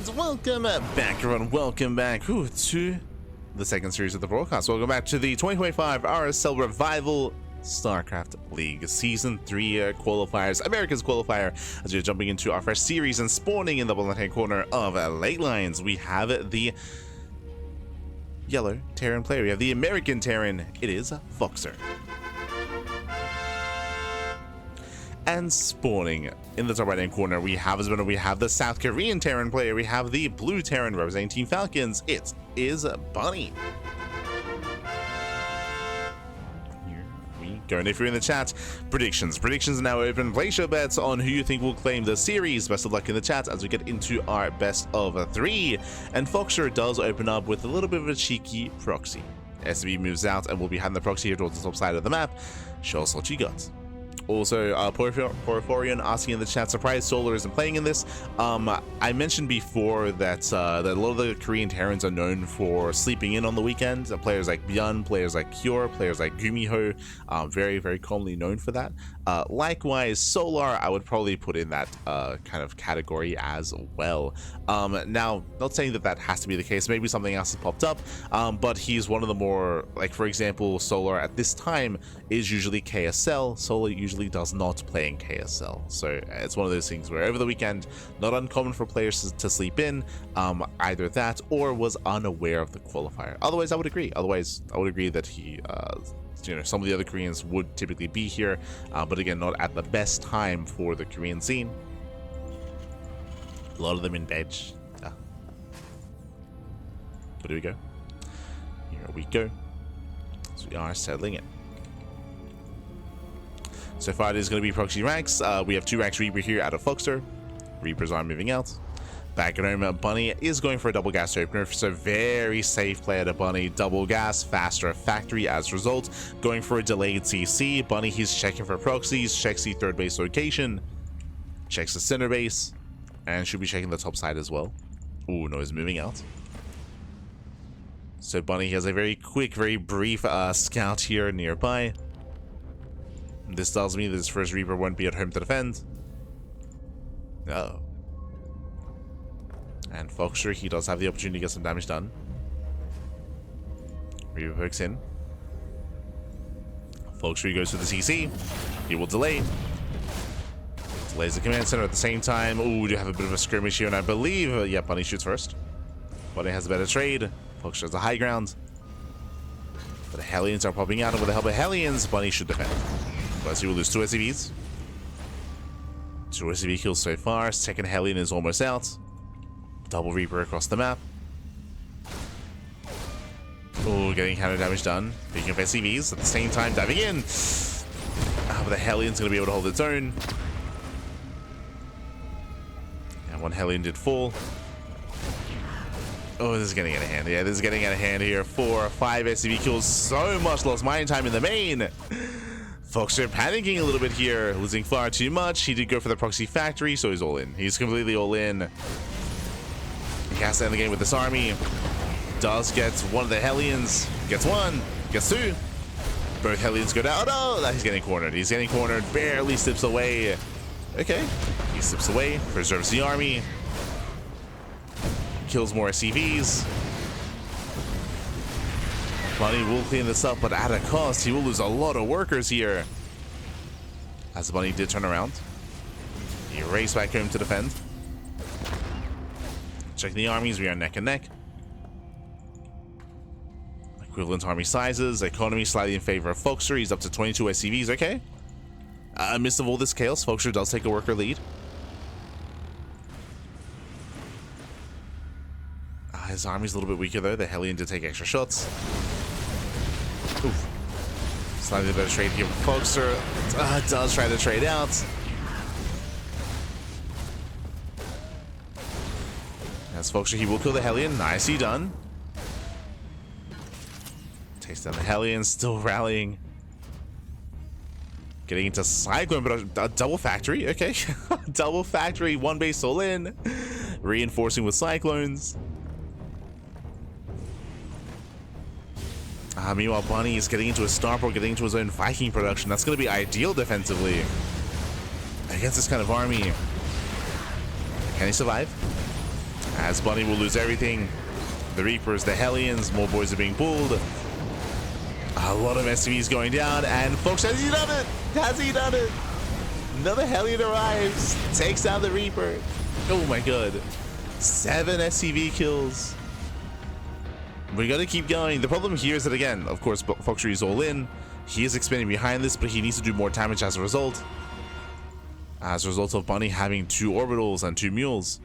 And welcome back, everyone. Welcome back to the second series of the broadcast. Welcome back to the 2025 RSL Revival StarCraft League Season 3 qualifiers, America's qualifier, as we're jumping into our first series and spawning in the bottom left-hand corner of Late Lines. We have the yellow Terran player. We have the American Terran. It is FoxeR. And spawning in the top right hand corner, we have the South Korean Terran player. We have the blue Terran representing Team Falcons. It is Bunny. Here we go. And if you're in the chat, predictions are now open. Place your bets on who you think will claim the series. Best of luck in the chat as we get into our best of 3. And FoxeR does open up with a little bit of a cheeky proxy. SB moves out and we'll be having the proxy here towards the top side of the map. Show us what you got. Also, Porforian asking in the chat, surprised Solar isn't playing in this. I mentioned before that that a lot of the Korean Terrans are known for sleeping in on the weekend. Players like Byun, players like Kyor, players like Gumiho, very, very commonly known for that. Likewise, Solar, I would probably put in that kind of category as well. Now, not saying that that has to be the case. Maybe something else has popped up, but he's one of the more, like, for example, Solar at this time is usually KSL. Solar usually does not play in KSL, so it's one of those things where over the weekend, not uncommon for players to sleep in, either that or was unaware of the qualifier. Otherwise, I would agree. That he, some of the other Koreans would typically be here, but again, not at the best time for the Korean scene. A lot of them in bed. Where do we go? Here we go. So we are settling in. So far, it is going to be proxy ranks. We have 2 ranks Reaper here out of FoxeR. Reapers are moving out. Back at home, Bunny is going for a double gas opener. So very safe play at a Bunny. Double gas, faster factory as a result. Going for a delayed CC. Bunny, he's checking for proxies. Checks the third base location. Checks the center base. And should be checking the top side as well. Ooh, no, he's moving out. So Bunny has a very quick, very brief scout here nearby. This tells me that his first Reaper won't be at home to defend. No. And FoxeR, he does have the opportunity to get some damage done. Reaper pokes in. FoxeR goes to the CC. He will delay. Delays the command center at the same time. Ooh, do have a bit of a skirmish here, and I believe, yeah, Bunny shoots first. Bunny has a better trade. FoxeR has the high ground. But the Hellions are popping out, and with the help of Hellions, Bunny should defend. Plus, he will lose 2 SCVs. 2 SCV kills so far. Second Hellion is almost out. Double Reaper across the map. Oh, getting counter damage done. Picking up SCVs at the same time, diving in. But the Hellion's going to be able to hold its own. And 1 Hellion did fall. Oh, this is getting out of hand. Yeah, this is getting out of hand here. 4 or 5 SCV kills. So much lost mine time in the main. FoxeR panicking a little bit here, losing far too much. He did go for the proxy factory, so he's all in. He's completely all in. He has to end the game with this army. Does get one of the Hellions. Gets 1, gets 2. Both Hellions go down. Oh no, he's getting cornered. He's getting cornered. Barely slips away. Okay, he slips away, preserves the army. Kills more SCVs. Bunny will clean this up, but at a cost. He will lose a lot of workers here. As Bunny did turn around. He raced back home to defend. Checking the armies, we are neck and neck. Equivalent army sizes. Economy slightly in favor of FoxeR. He's up to 22 SCVs, okay. Amidst of all this chaos, FoxeR does take a worker lead. His army's a little bit weaker though. The Hellion did take extra shots. Oof. Slightly better trade here with FoxeR. Does try to trade out. As FoxeR, he will kill the Hellion. Nicely done. Takes down the Hellion, still rallying. Getting into Cyclone, but a double factory. Okay. Double factory, 1 base all in. Reinforcing with Cyclones. Meanwhile, Bunny is getting into a Starport, getting into his own Viking production. That's going to be ideal defensively against this kind of army. Can he survive? as Bunny will lose everything. The Reapers, the Hellions, more boys are being pulled. A lot of SCVs going down, and folks, has he done it? Has he done it? Another Hellion arrives, takes down the Reaper. Oh my god. 7 SCV kills. We gotta keep going. The problem here is that, again, of course, FoxeR is all in. He is expanding behind this, but he needs to do more damage as a result. As a result of Bunny having 2 orbitals and 2 mules.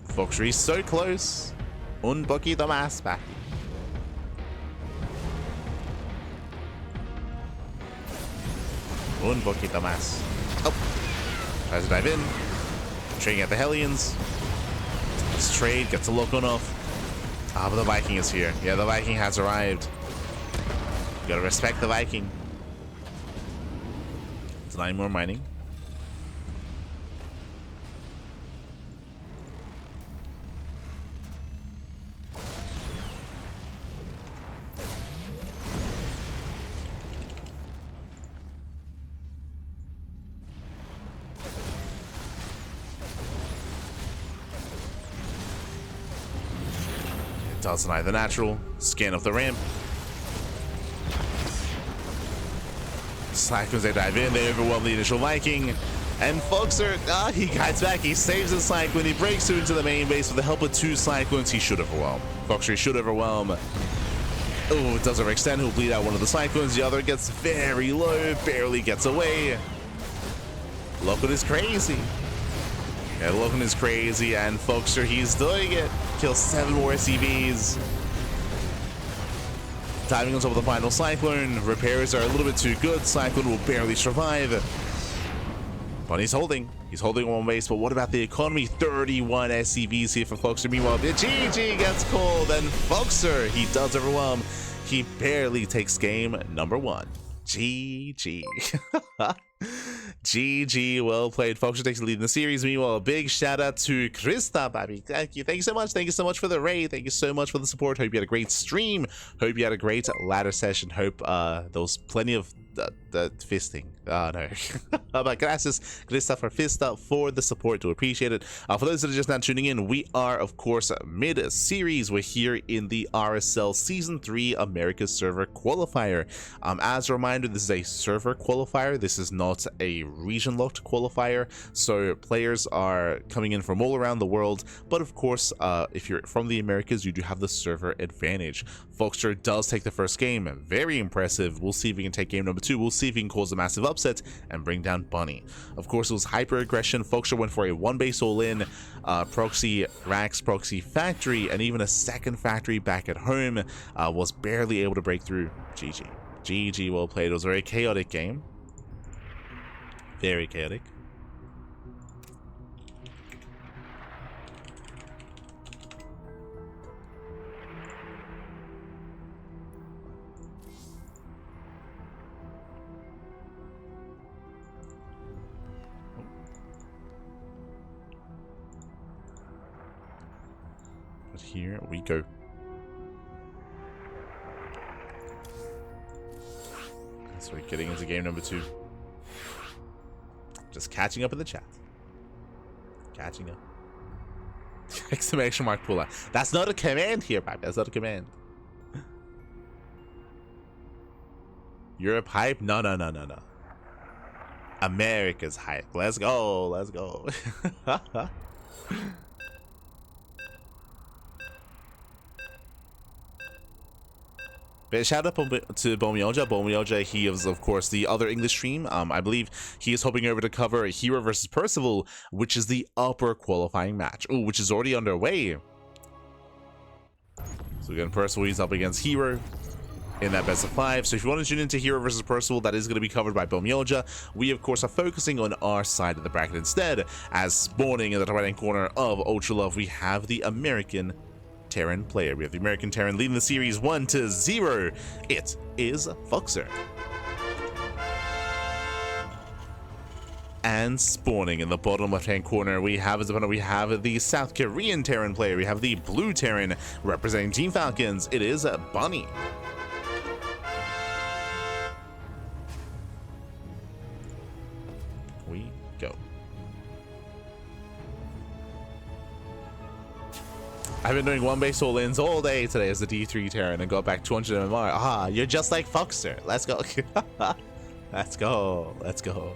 FoxeR is so close. Un poquito más back. Un poquito más. Oh. Tries to dive in. Trading at the Hellions. Let's trade. Gets a lock on off. Ah, but the Viking is here. Yeah, the Viking has arrived. You gotta respect the Viking. It's 9 more mining. Does deny the natural. Scan of the ramp. Cyclones, they dive in. They overwhelm the initial Viking. And FoxeR, he guides back. He saves the Cyclone. He breaks through into the main base with the help of 2 Cyclones. He should overwhelm. FoxeR should overwhelm. Oh, it does overextend. He'll bleed out one of the Cyclones. The other gets very low. Barely gets away. Look at is crazy. Yeah, Logan is crazy, and FoxeR, he's doing it. Kills 7 more SCVs. Diving on top of the final Cyclone. Repairs are a little bit too good. Cyclone will barely survive. But he's holding. He's holding one base, but what about the economy? 31 SCVs here for FoxeR. Meanwhile, the GG gets called, and FoxeR, he does overwhelm. He barely takes game number 1. GG. GG, well played. FoxeR takes the lead in the series. Meanwhile, a big shout out to Krista, baby. Thank you so much. Thank you so much for the raid. Thank you so much for the support. Hope you had a great stream. Hope you had a great ladder session. Hope there was plenty of fisting. Oh no. But gracias, Krista, for Fista, for the support. Do appreciate it. For those that are just now tuning in, we are, of course, mid-series. We're here in the RSL Season 3 America's Server Qualifier. As a reminder, this is a server qualifier. This is not a region-locked qualifier, so players are coming in from all around the world. But of course, if you're from the Americas, you do have the server advantage. FoxeR does take the first game. Very impressive. We'll see if we can take game number 2. We'll see if we can cause a massive upset and bring down Bunny. Of course, it was hyper aggression. FoxeR went for a 1-base all-in, proxy racks, proxy factory, and even a second factory back at home. Was barely able to break through. GG. GG, well played. It was a very chaotic game. Very chaotic. But here we go. So we're getting into game number 2. Just catching up in the chat. Catching up. Exclamation mark puller. That's not a command here, baby. That's not a command. Europe hype? No. America's hype. Let's go. Let's go. But shout out to Bomyoja. Bomyoja, he is, of course, the other English stream. I believe he is hoping over to cover Hero versus Percival, which is the upper qualifying match. Oh, which is already underway. So again, Percival is up against Hero in that best of 5. So if you want to tune into Hero versus Percival, that is going to be covered by Bomyoja. We, of course, are focusing on our side of the bracket instead. As spawning in the top right-hand corner of Ultra Love, we have the American Terran player. We have the American Terran leading the series 1-0. It is FoxeR. And spawning in the bottom left-hand corner, we have the South Korean Terran player. We have the blue Terran representing Team Falcons. It is Bunny. We go. I've been doing one base all-ins all day today as a D3 Terran and got back 200 MMR. Ah, you're just like FoxeR. Let's go. Let's go. Let's go.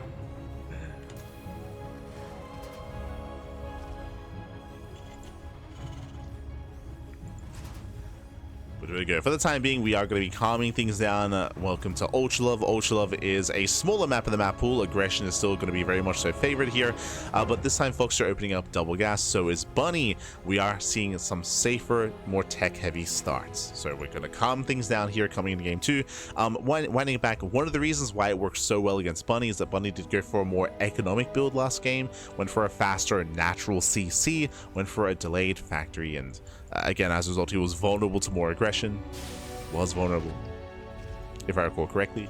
But there we go. For the time being, we are going to be calming things down. Welcome to Ultralove. Ultralove is a smaller map in the map pool. Aggression is still going to be very much so favored here. But this time, folks are opening up double gas. So is Bunny. We are seeing some safer, more tech-heavy starts. So we're going to calm things down here coming into game 2. Winding it back, one of the reasons why it works so well against Bunny is that Bunny did go for a more economic build last game, went for a faster natural CC, went for a delayed factory, and again, as a result, he was vulnerable to more aggression. Was vulnerable, if I recall correctly.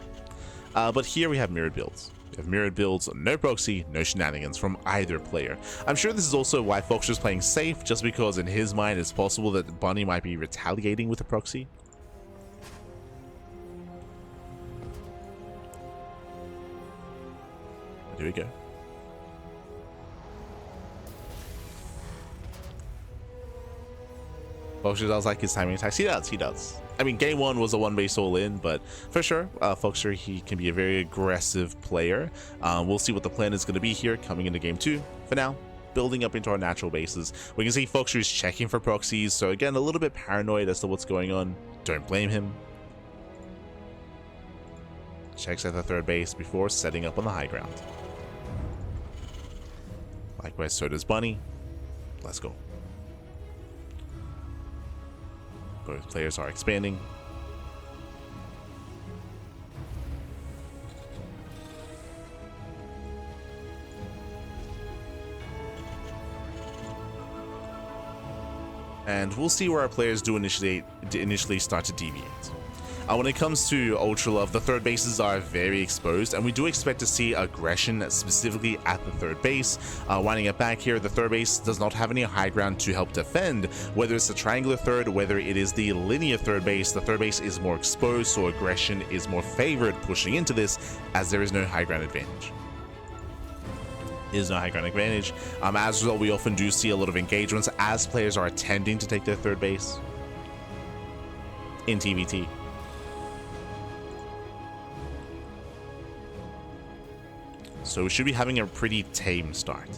But here we have mirrored builds. We have mirrored builds, no proxy, no shenanigans from either player. I'm sure this is also why FoxeR is playing safe, just because in his mind it's possible that Bunny might be retaliating with a proxy. There we go. FoxeR does like his timing attacks. He does, he does. I mean, game 1 was a one base all in, but for sure, FoxeR, he can be a very aggressive player. We'll see what the plan is going to be here coming into game 2. For now, building up into our natural bases. We can see FoxeR is checking for proxies, so again, a little bit paranoid as to what's going on. Don't blame him. Checks at the third base before setting up on the high ground. Likewise, so does Bunny. Let's go. Both players are expanding. And we'll see where our players do initially start to deviate. When it comes to Ultralove, the third bases are very exposed, and we do expect to see aggression specifically at the third base. Winding it back here, the third base does not have any high ground to help defend. Whether it's the triangular third, whether it is the linear third base, the third base is more exposed, so aggression is more favored pushing into this, as there is no high ground advantage. Is no high ground advantage. As a result, we often do see a lot of engagements as players are attempting to take their third base in TvT. So we should be having a pretty tame start.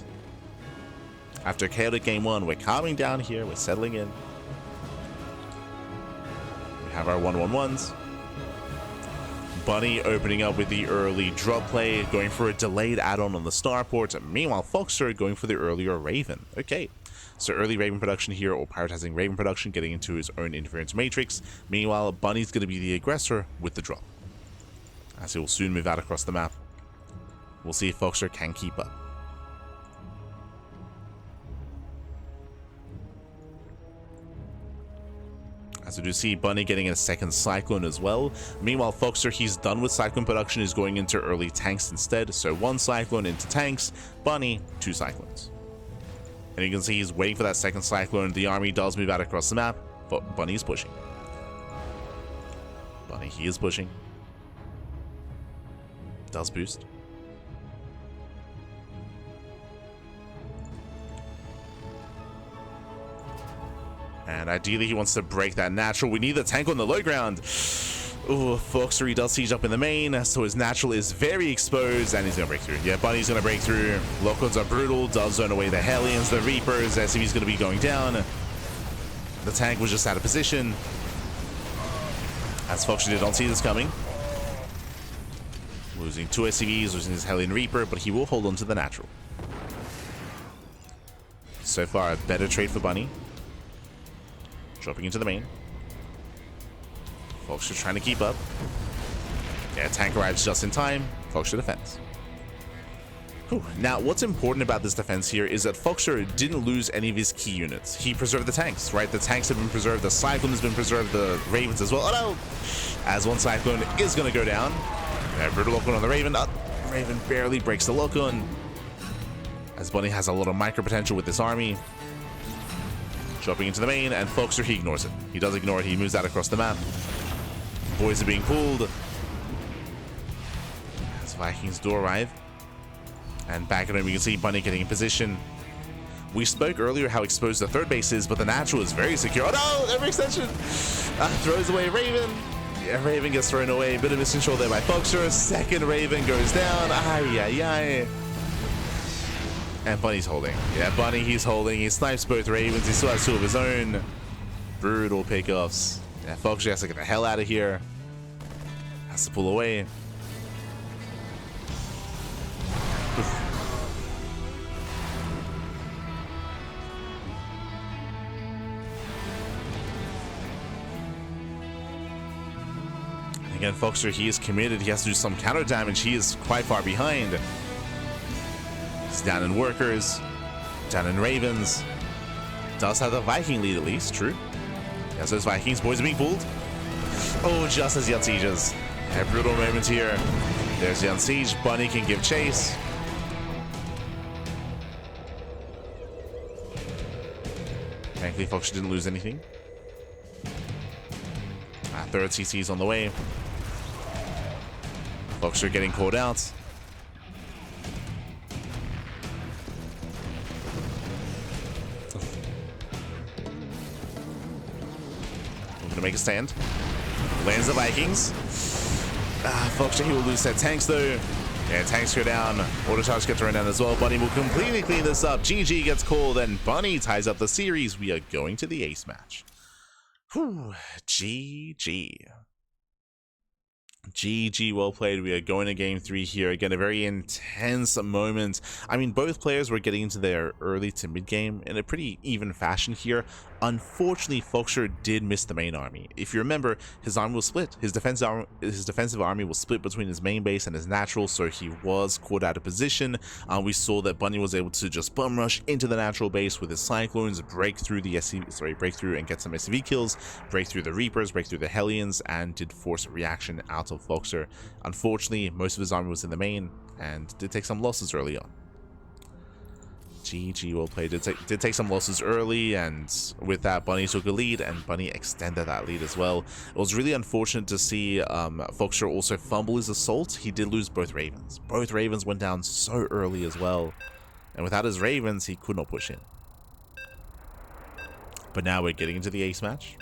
After a chaotic game 1, we're calming down here, we're settling in. We have our 1-1-1s. Bunny opening up with the early drop play, going for a delayed add-on on the starport. Meanwhile, FoxeR going for the earlier Raven. Okay, so early Raven production here, or prioritizing Raven production, getting into his own interference matrix. Meanwhile, Bunny's going to be the aggressor with the drop, as he will soon move out across the map. We'll see if FoxeR can keep up. As we do see Bunny getting a second Cyclone as well. Meanwhile, FoxeR, he's done with Cyclone production, is going into early tanks instead. So 1 Cyclone into tanks, Bunny, 2 Cyclones. And you can see he's waiting for that second Cyclone. The army does move out across the map, but Bunny is pushing. Bunny, he is pushing. Does boost. And ideally, he wants to break that natural. We need the tank on the low ground. Oh, FoxeR, he does siege up in the main, so his natural is very exposed, and he's going to break through. Yeah, Bunny's going to break through. Lock-ons are brutal. Does zone away the Hellions, the Reapers, as if he's going to be going down. The tank was just out of position. As FoxeR did not see this coming. Losing 2 SCVs, losing his Hellion Reaper, but he will hold on to the natural. So far, a better trade for Bunny. Dropping into the main. FoxeR trying to keep up. Yeah, tank arrives just in time. FoxeR defends. Whew. Now, what's important about this defense here is that FoxeR didn't lose any of his key units. He preserved the tanks, right? The tanks have been preserved. The Cyclone has been preserved. The Ravens as well. Oh no! As 1 Cyclone is going to go down. Yeah, brutal lock-on on the Raven. Raven barely breaks the lock-on. As Bunny has a lot of micro potential with this army. Dropping into the main, and FoxeR, he ignores it. He does ignore it. He moves out across the map. Boys are being pulled. As Vikings do arrive. And back at him, we can see Bunny getting in position. We spoke earlier how exposed the third base is, but the natural is very secure. Oh no, every extension throws away Raven. Yeah, Raven gets thrown away. Bit of miscontrol there by FoxeR. Second Raven goes down. Ay, ay, ay. And Bunny's holding. Yeah, Bunny, he's holding. He snipes both Ravens. He still has two of his own. Brutal pickoffs. Yeah, FoxeR has to get the hell out of here. Has to pull away. Again, FoxeR, he is committed. He has to do some counter damage. He is quite far behind. He's down in workers, down in Ravens. Does have the Viking lead at least, true. Yes, those Vikings boys are being pulled. Oh, just as he unsieges. A brutal moment here. There's the unsiege. Bunny can give chase. Thankfully, FoxeR didn't lose anything. Third CC is on the way. FoxeR getting called out. We're gonna make a stand. Lands the Vikings. FoxeR, he will lose that tanks though. Yeah, tanks go down. Auto charge gets thrown down as well. Bunny will completely clean this up. GG gets called and Bunny ties up the series. We are going to the ace match. Whew, GG. GG, well played. We are going to game 3 here. Again, a very intense moment. I mean, both players were getting into their early to mid game in a pretty even fashion here. Unfortunately, FoxeR did miss the main army. If you remember, his army was split. His defensive army was split between his main base and his natural, so he was caught out of position. We saw that Bunny was able to just bum rush into the natural base with his Cyclones, break through and get some SCV kills, break through the Reapers, break through the Hellions, and did force a reaction out of FoxeR. Unfortunately, most of his army was in the main and did take some losses early on. GG, well played. Did take some losses early, and with that, Bunny took a lead, and Bunny extended that lead as well. It was really unfortunate to see FoxeR also fumble his assault. He did lose both Ravens. Both Ravens went down so early as well, and without his Ravens, he could not push in. But now we're getting into the ace match.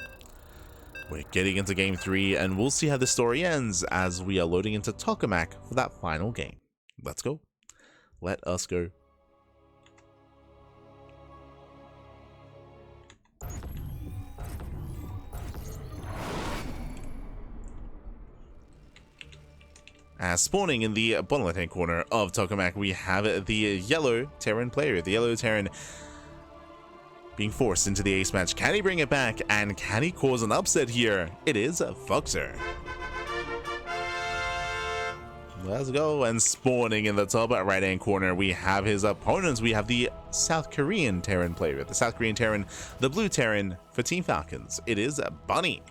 We're getting into game 3, and we'll see how the story ends as we are loading into Tokamak for that final game. Let's go. Let us go. As spawning in the bottom left-hand corner of Tokamak, we have the yellow Terran player. The yellow Terran being forced into the ace match. Can he bring it back, and can he cause an upset here? It is FoxeR. Let's go. And spawning in the top right-hand corner, we have his opponents. We have the South Korean Terran player. The South Korean Terran, the blue Terran for Team Falcons. It is Bunny.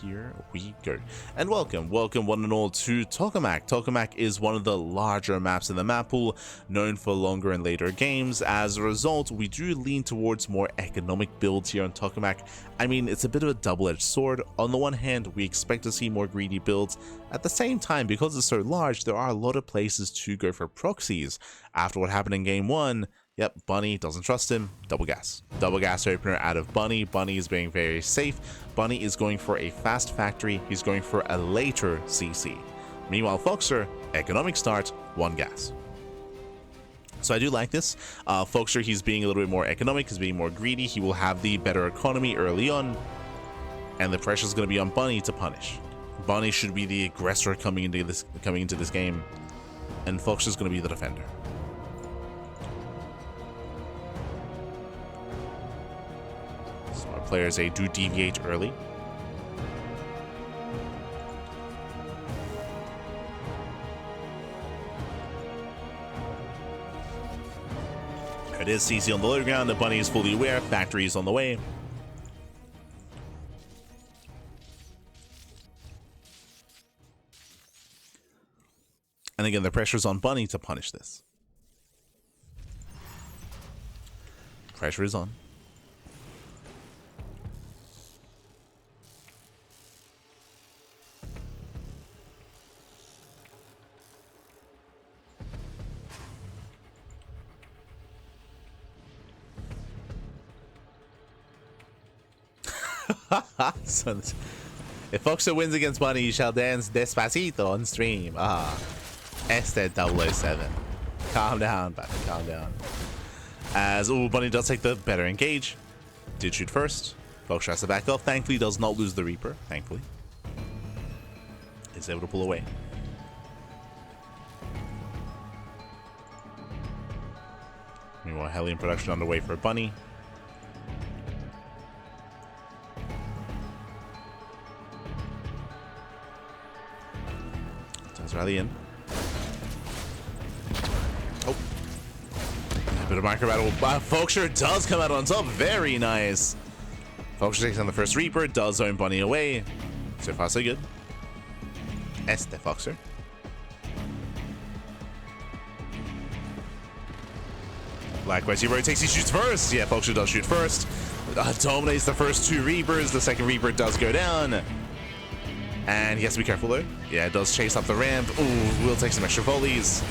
Here we go. And welcome one and all to Tokamak. Tokamak is one of the larger maps in the map pool, known for longer and later games. As a result, we do lean towards more economic builds here on Tokamak. I mean, it's a bit of a double-edged sword. On the one hand, we expect to see more greedy builds. At the same time, because it's so large, there are a lot of places to go for proxies. After what happened in game 1, yep, Bunny doesn't trust him. Double gas. Double gas opener out of Bunny. Bunny is being very safe. Bunny is going for a fast factory. He's going for a later CC. Meanwhile, FoxeR, economic start, 1 gas. So I do like this. FoxeR, he's being a little bit more economic. He's being more greedy. He will have the better economy early on. And the pressure is going to be on Bunny to punish. Bunny should be the aggressor coming into this game. And FoxeR is going to be the defender. Players do deviate early. There it is, CC on the low ground. The Bunny is fully aware. Factory is on the way. And again, the pressure is on Bunny to punish this. Pressure is on. So, if FoxeR wins against Bunny, you shall dance despacito on stream. Este 007. Calm down, buddy, calm down. As, Bunny does take the better engage. Did shoot first. FoxeR has to back off. Thankfully, does not lose the Reaper. Thankfully. Is able to pull away. Meanwhile, Hellion production underway for Bunny. Does rally in. Oh. A bit of micro battle. FoxeR does come out on top. Very nice. FoxeR takes on the first Reaper. Does own Bunny away. So far, so good. Este FoxeR. Likewise, he rotates, he shoots first. Yeah, FoxeR does shoot first. Dominates the first two Reapers. The second Reaper does go down. And he has to be careful though. Yeah, it does chase up the ramp. Ooh, will take some extra volleys.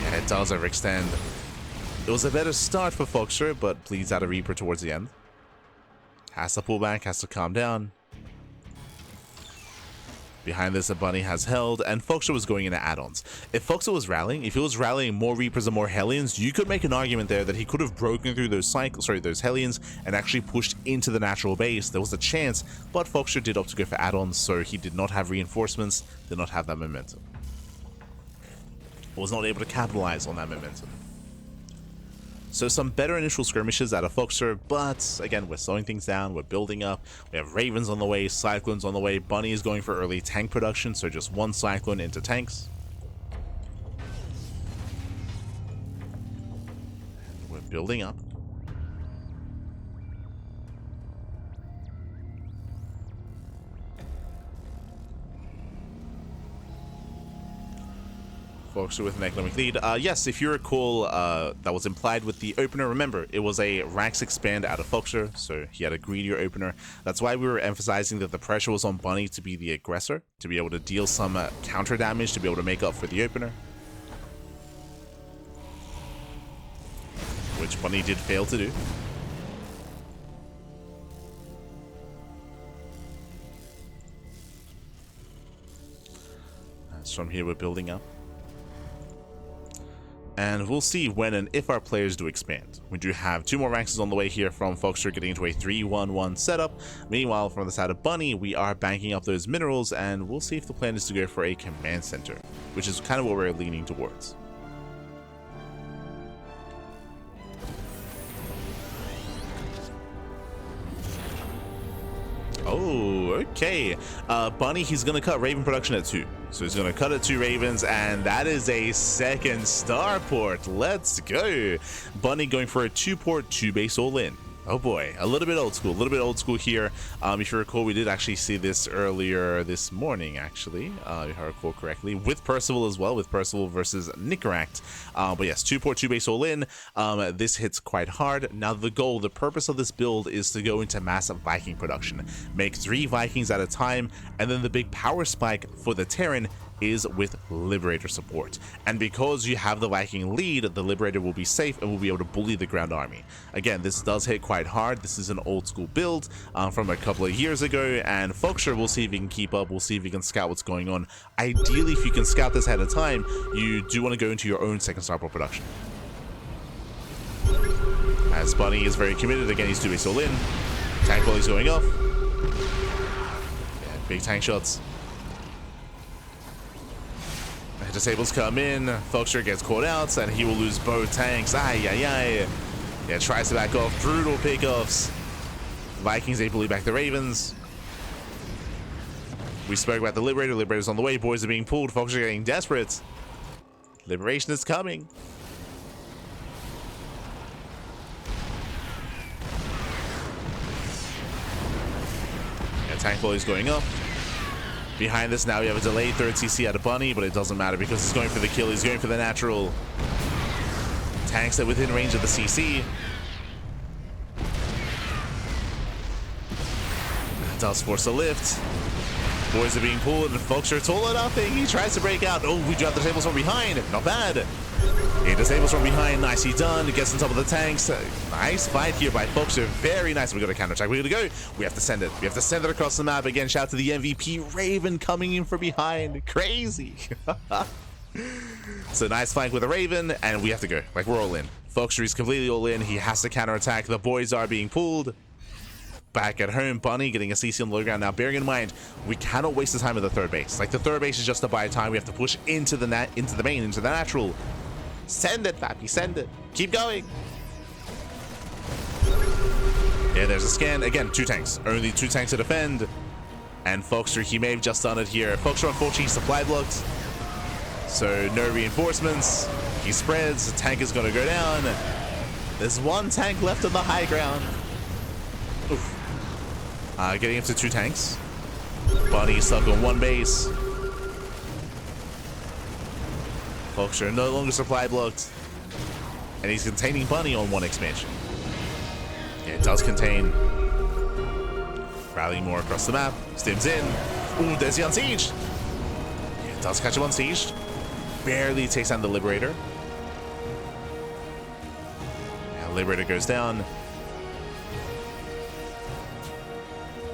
And it does overextend. It was a better start for FoxeR, but bleeds out a Reaper towards the end. Has to pull back, has to calm down. Behind this, a Bunny has held, and FoxeR was going into add-ons. If FoxeR was rallying, if he was rallying more Reapers and more Hellions, you could make an argument there that he could have broken through those those Hellions and actually pushed into the natural base. There was a chance, but FoxeR did opt to go for add-ons, so he did not have reinforcements, did not have that momentum. Was not able to capitalize on that momentum. So some better initial skirmishes out of FoxeR, but again, we're slowing things down, we're building up. We have Ravens on the way, Cyclones on the way. Bunny is going for early tank production, so just one Cyclone into tanks. And we're building up. FoxeR with an economic lead. Yes, if you recall, that was implied with the opener. Remember, it was a ranks expand out of FoxeR, so he had a greedier opener. That's why we were emphasizing that the pressure was on Bunny to be the aggressor, to be able to deal some counter damage, to be able to make up for the opener. Which Bunny did fail to do. As from here, we're building up. And we'll see when and if our players do expand. We do have two more ranks on the way here from FoxeR getting into a 3-1-1 setup. Meanwhile, from the side of Bunny, we are banking up those minerals, and we'll see if the plan is to go for a command center, which is kind of what we're leaning towards. Oh, okay. Bunny, he's going to cut Raven production at 2. So he's going to cut it 2 Ravens, and that is a second starport. Let's go. Bunny going for a 2-port, 2-base all-in. Oh boy, a little bit old school here. If you recall, we did actually see this earlier this morning, actually, if I recall correctly, with Percival as well, with Percival versus Nicaract. But yes, 2-port, 2-base all-in. This hits quite hard. Now the goal, the purpose of this build is to go into massive Viking production. Make 3 Vikings at a time, and then the big power spike for the Terran is with Liberator support. And because you have the Viking lead, the Liberator will be safe and will be able to bully the ground army. Again, this does hit quite hard. This is an old school build from a couple of years ago, and FoxeR will see if he can keep up. We'll see if he can scout what's going on. Ideally, if you can scout this ahead of time, you do want to go into your own second starport production. As Bunny is very committed, again, he's 2-base all in. Tank volley's going off. Yeah, big tank shots. Disables come in, FoxeR gets caught out, and he will lose both tanks. Yeah, tries to back off. Brutal pickoffs. Vikings able to back the Ravens. We spoke about the Liberator. Liberator's on the way. Boys are being pulled. FoxeR getting desperate. Liberation is coming. And tank volley is going up. Behind this now we have a delayed 3rd CC out of Bunny, but it doesn't matter because he's going for the kill, he's going for the natural. Tanks that within range of the CC. Does force a lift. Boys are being pulled, and FoxeR all or nothing. He tries to break out. Oh, we dropped the tables from behind. Not bad. He disables from behind. Nicely done. Gets on top of the tanks. Nice fight here by FoxeR. Very nice. We got a counterattack. We gotta go. We have to send it. We have to send it across the map. Again, shout out to the MVP. Raven coming in from behind. Crazy. So nice fight with a Raven, and we have to go. Like, we're all in. FoxeR is completely all in. He has to counterattack. The boys are being pulled. Back at home, Bunny getting a CC on the low ground. Now, bearing in mind, we cannot waste the time at the third base. Like, the third base is just to buy time. We have to push into the main, into the natural. Send it, Pappy, send it. Keep going. Yeah, there's a scan. Again, 2 tanks. Only 2 tanks to defend. And FoxeR, he may have just done it here. FoxeR, unfortunately, supply blocked. So, no reinforcements. He spreads. The tank is going to go down. There's 1 tank left on the high ground. Oof. Getting up to 2 tanks. Bunny stuck on 1 base. FoxeR no longer supply blocked. And he's containing Bunny on 1 expansion. Yeah, it does contain. Rallying more across the map. Stims in. Ooh, there's the Unsieged. Yeah, it does catch him Unsieged. Barely takes down the Liberator. Yeah, Liberator goes down.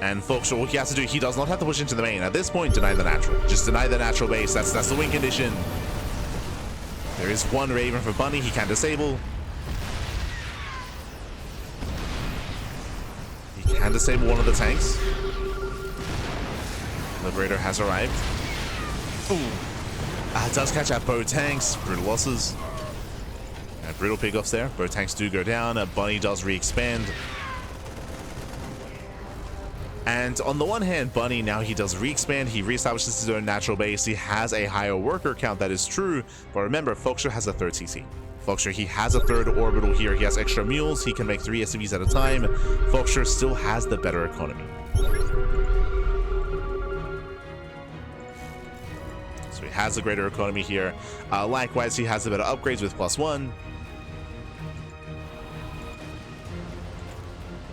And FoxeR, what he has to do, he does not have to push into the main. At this point, deny the natural. Just deny the natural base. That's the win condition. There is 1 Raven for Bunny. He can disable. He can disable 1 of the tanks. Liberator has arrived. Ooh. It does catch out both tanks. Brutal losses. Brutal pickoffs there. Both tanks do go down. Bunny does re-expand. And on the one hand, Bunny, now he does re-expand, he re-establishes his own natural base, he has a higher worker count, that is true, but remember, FoxeR has a 3rd CC. FoxeR, he has a 3rd orbital here, he has extra mules, he can make 3 SCVs at a time. FoxeR still has the better economy. So he has a greater economy here. Likewise, he has the better upgrades with +1.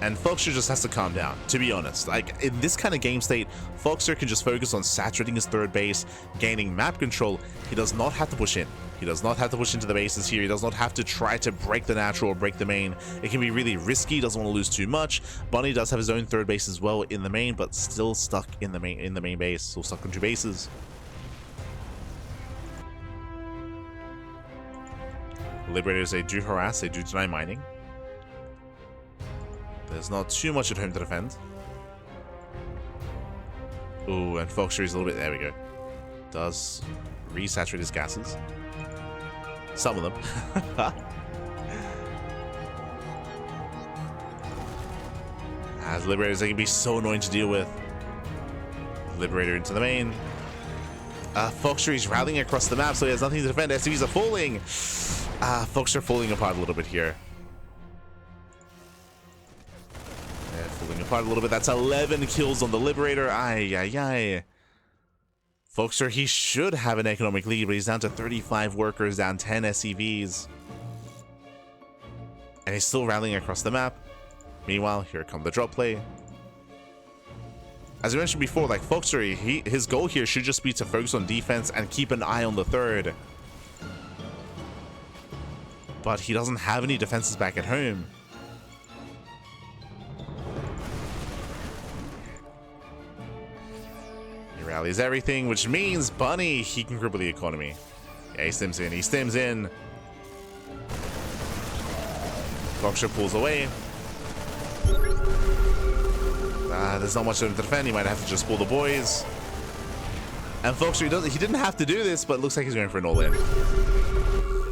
And FoxeR just has to calm down, to be honest. Like, in this kind of game state, FoxeR can just focus on saturating his 3rd base, gaining map control. He does not have to push in. He does not have to push into the bases here. He does not have to try to break the natural or break the main. It can be really risky, doesn't want to lose too much. Bunny does have his own 3rd base as well in the main, but still stuck in the main base, still stuck on 2 bases. Liberators, they do harass, they do deny mining. There's not too much at home to defend. Ooh, and FoxeR is a little bit... There we go. Does resaturate his gases. Some of them. As Liberators, they can be so annoying to deal with. Liberator into the main. FoxeR is rallying across the map, so he has nothing to defend. SCVs are falling. FoxeR falling apart a little bit here. Falling apart a little bit. That's 11 kills on the Liberator. Ay, ay, ay. FoxeR, he should have an economic lead, but he's down to 35 workers, down 10 SCVs. And he's still rallying across the map. Meanwhile, here come the drop play. As I mentioned before, like FoxeR, his goal here should just be to focus on defense and keep an eye on the 3rd. But he doesn't have any defenses back at home. He rallies everything, which means Bunny, he can cripple the economy. Yeah, he stims in. He stims in. FoxeR pulls away. There's not much to defend. He might have to just pull the boys. And FoxeR, he didn't have to do this, but it looks like he's going for an all-in.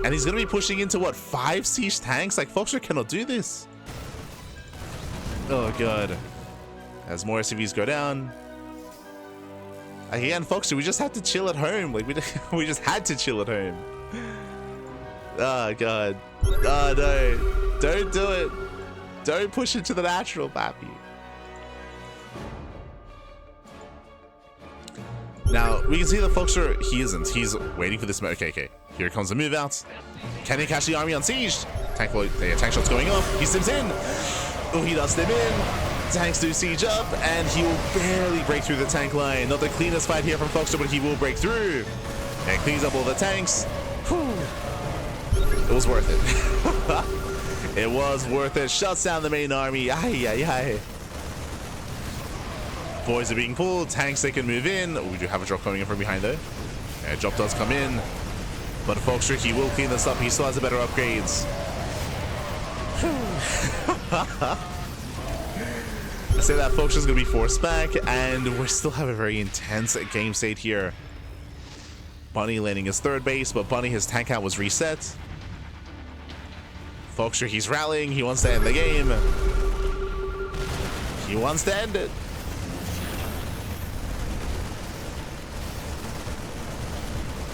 And he's going to be pushing into, what, 5 siege tanks? Like, FoxeR cannot do this. Oh, God. As more SCVs go down. Again, FoxeR, we just had to chill at home. Like, we just had to chill at home. Oh, God. Oh, no. Don't do it. Don't push into the natural, Pappy. Now, we can see that FoxeR, he isn't. He's waiting for this. Okay. Here comes the move out. Can he catch the army unsieged? Tank shots going off. He stims in. Oh, he does stim in. Tanks do siege up, and he will barely break through the tank line. Not the cleanest fight here from FoxeR, but he will break through. And cleans up all the tanks. Whew. It was worth it. It was worth it. Shuts down the main army. Aye, aye, aye. Boys are being pulled. Tanks, they can move in. Oh, we do have a drop coming in from behind though. Yeah, drop does come in. But FoxeR, he will clean this up. He still has the better upgrades. I say that FoxeR's going to be forced back, and we still have a very intense game state here. Bunny landing his third base, but Bunny, his tank count was reset. FoxeR, he's rallying. He wants to end the game. He wants to end it.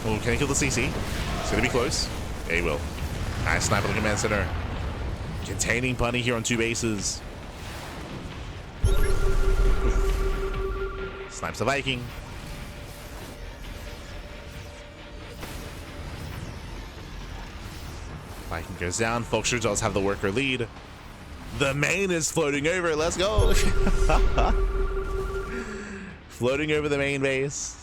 Oh, can he kill the CC? It's going to be close. Yeah, he will. Nice sniper on the command center. Containing Bunny here on 2 bases. Snipes the Viking. Viking goes down. FoxeR does have the worker lead. The main is floating over. Let's go. Floating over the main base.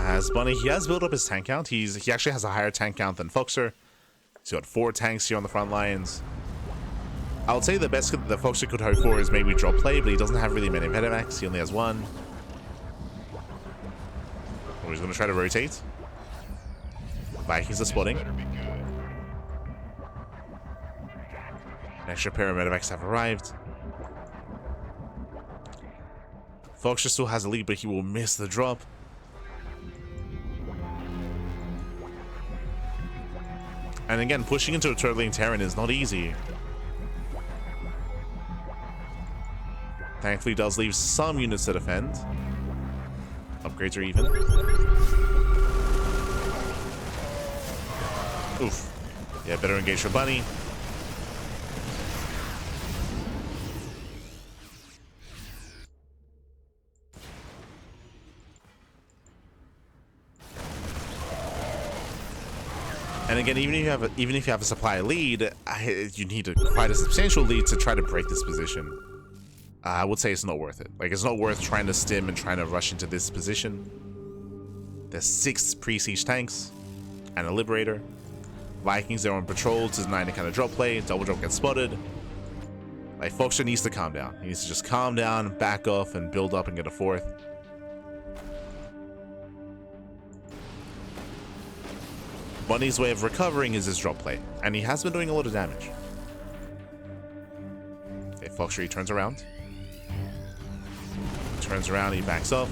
As Bunny, he has built up his tank count. He actually has a higher tank count than FoxeR. He's got 4 tanks here on the front lines. I would say the best that FoxeR could hope for is maybe drop play, but he doesn't have really many medivacs. He only has 1. Oh, he's going to try to rotate. Vikings are spotting. An extra pair of medivacs have arrived. FoxeR still has a lead, but he will miss the drop. And again, pushing into a turtling Terran is not easy. Thankfully, does leave some units to defend. Upgrades are even. Oof. Yeah, better engage for Bunny. And again, even if you have a supply lead, you need quite a substantial lead to try to break this position. I would say it's not worth it. Like, it's not worth trying to stim and trying to rush into this position. There's 6 pre-siege tanks and a Liberator. Vikings are on patrol to deny any kind of drop play. Double drop gets spotted. Like, FoxeR needs to calm down. He needs to just calm down, back off, and build up and get a 4th. Bunny's way of recovering is his drop play, and he has been doing a lot of damage. Okay, FoxeR, he turns around. Turns around, he backs off.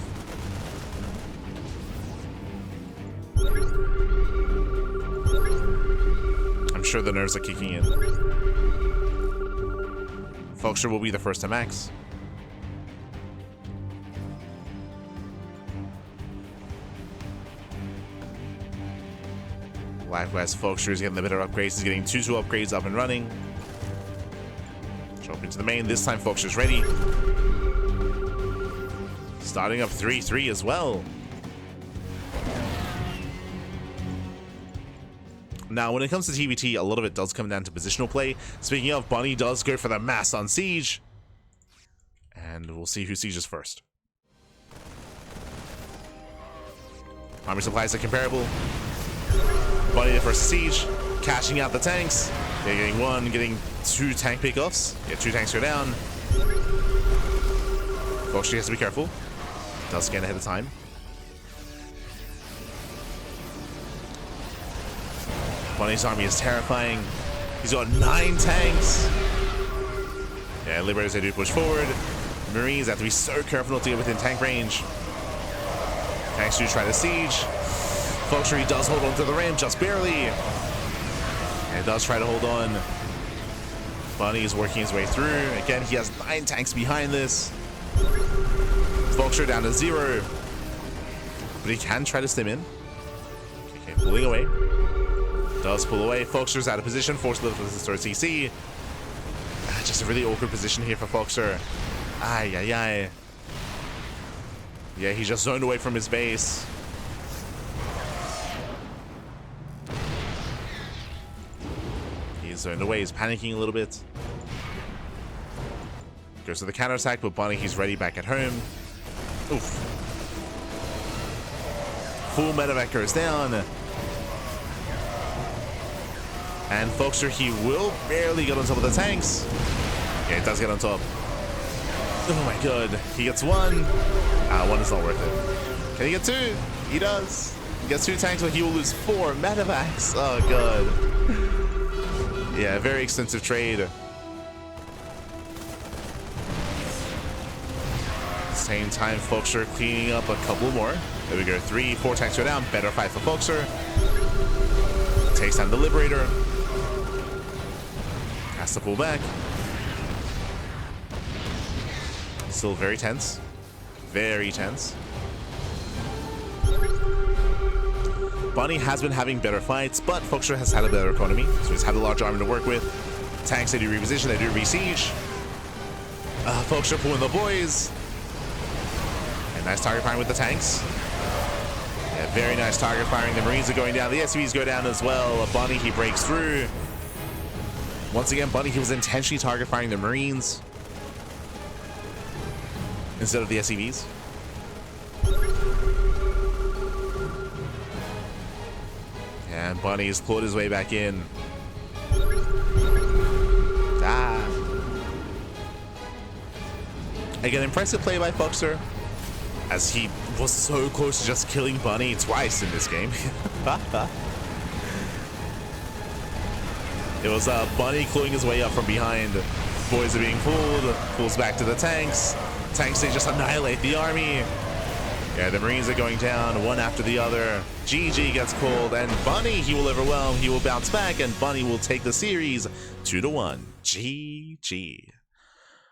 I'm sure the nerves are kicking in. FoxeR will be the first to max. Likewise, FoxeR is getting the better upgrades. He's getting 2 upgrades up and running. Drop into the main. This time, FoxeR is ready. Starting up 3-3 as well. Now, when it comes to TvT, a lot of it does come down to positional play. Speaking of, Bunny does go for the mass on siege. And we'll see who sieges first. Army supplies are comparable. Bunny the first siege, cashing out the tanks. They're getting 1, getting 2 tank pickoffs. Yeah, 2 tanks go down. FoxeR has to be careful. Does scan ahead of time. Bunny's army is terrifying. He's got 9 tanks. Yeah, Liberators, they do push forward. Marines have to be so careful not to get within tank range. Tanks do try to siege. FoxeR, he does hold on to the ram, just barely. And does try to hold on. Bunny is working his way through. Again, he has 9 tanks behind this. FoxeR down to 0. But he can try to stim in. Okay, pulling away. Does pull away. FoxeR's out of position, forced to lift with his third CC. Just a really awkward position here for FoxeR. Ay, ay, ay. Yeah, he just zoned away from his base. Bunny's zoned away. He's panicking a little bit. Goes to the counterattack, but Bunny, he's ready back at home. Oof. Full medevac goes down. And FoxeR, he will barely get on top of the tanks. Yeah, he does get on top. Oh my god. He gets one. One is not worth it. Can he get two? He does. He gets 2 tanks, but he will lose 4 medevacs. Oh god. Yeah, very extensive trade. Same time, FoxeR cleaning up a couple more. There we go. 3, 4 tanks go down. Better fight for FoxeR. Takes down the Liberator. Has to pull back. Still very tense. Very tense. Bunny has been having better fights, but FoxeR has had a better economy, so he's had a large army to work with. Tanks, they do reposition, they do re-siege. FoxeR pulling the boys. And nice target firing with the tanks. Yeah, very nice target firing. The Marines are going down. The SUVs go down as well. Bunny, he breaks through. Once again, Bunny, he was intentionally target firing the Marines instead of the SUVs. And Bunny's clawed his way back in. Again, impressive play by FoxeR, as he was so close to just killing Bunny twice in this game. It was Bunny clawing his way up from behind. Boys are being pulled. Pulls back to the tanks. Tanks, they just annihilate the army. Yeah, the Marines are going down one after the other. GG gets called, and Bunny, he will overwhelm. He will bounce back, and Bunny will take the series 2-1. GG.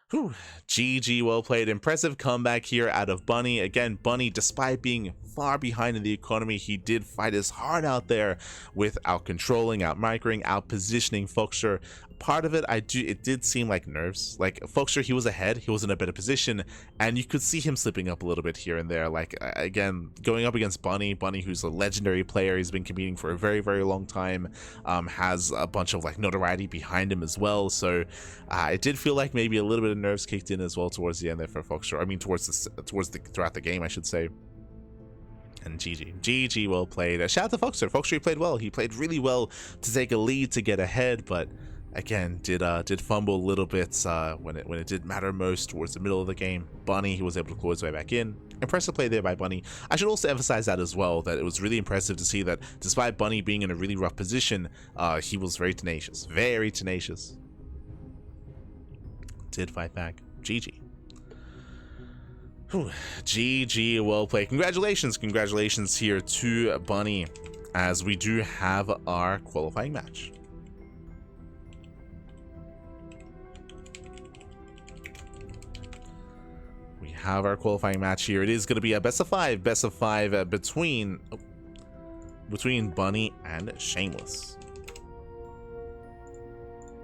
Whew. GG, well played. Impressive comeback here out of Bunny. Again, Bunny, despite being far behind in the economy, he did fight his heart out there with out-controlling, out-microing, out-positioning FoxeR. Part of it, it did seem like nerves. Like, FoxeR, he was ahead, he was in a better position, and you could see him slipping up a little bit here and there. Like, again, going up against Bunny, who's a legendary player, he's been competing for a very, very long time, has a bunch of, like, notoriety behind him as well, so it did feel like maybe a little bit of nerves kicked in as well towards the end there for FoxeR. I mean, throughout the game, I should say. And GG, well played. Shout out to FoxeR. FoxeR, he played well. He played really well to take a lead, to get ahead, but again, did fumble a little bit when it did matter most towards the middle of the game. Bunny, he was able to claw his way back in. Impressive play there by Bunny. I should also emphasize that as well, that it was really impressive to see that despite Bunny being in a really rough position, he was very tenacious. Very tenacious. Did fight back. GG. Whew. GG, well played. Congratulations here to Bunny, as we do have our qualifying match. We have our qualifying match here. It is going to be a best of five between Bunny and Shameless.